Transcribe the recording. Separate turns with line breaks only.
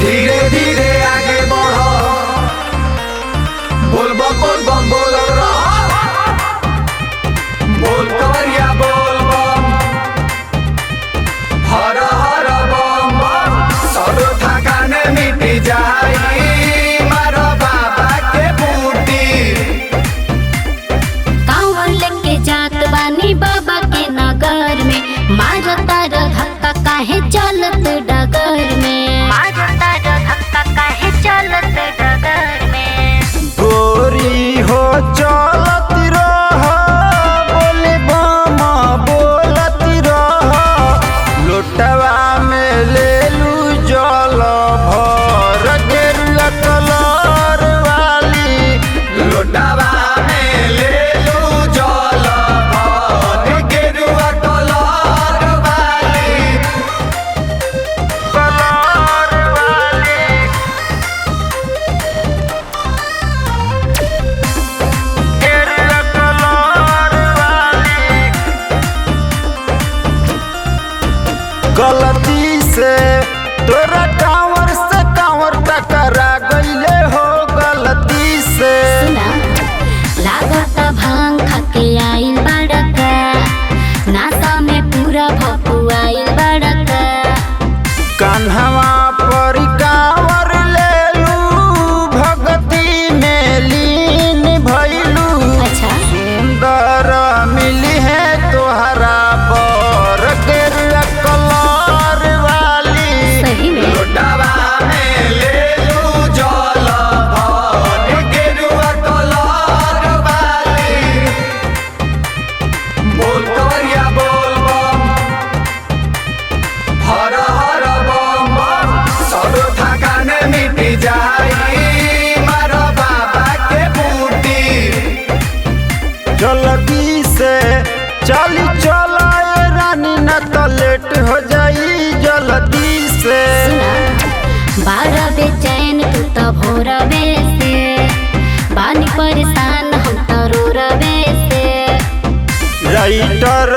धीरे धीरे आगे बढ़ो, बोल बम बोल बम बोल रहा, बोल कवरिया बोल बम, हर हर बम बम। सब थकाने मिट जाई, मारो बाबा के बूटी।
कांवर लेके जात बानी बाबा के नगर में, मारता धक्का काहे चलत डगर में, मारता धक्का काहे चलत डगर में।
गोरी हो चलत रह, बोले बम बोलत रह, लोटवा में ले लू जल भर गेरुआ कलर वाली।
लोटावा में ले लू जल भर गेरुआ कलर वाली।
कलर वाली गेरुआ कलर वाली। गलती से तोरा टावर से कांवर टकरा गईले हो, गलती से।
सुना लागता भांग खाके आइल बड़का, नासा में पूरा भपुआइल बड़का।
कान्हवा पर कांवर लेलू, भगती में लीन भइलू।
अच्छा
सुंदर मिली है तोहरा बर गेरुआ कलर वाली।
सही में
लोटावा में ले लू जल भर गेरुआ कलर वाली। बोल कवरिया बोल बम, हर हर बम बम। सब थकाने मिट जाई, मारो बाबा के बूटी।
जल्दी से चली चला रानी, न तो लेट हो जाई जल्दी से।
सुना बारह बेचैन तू तो भोरवे से, बानी परेशान हम तो रोरवे से।
राइटर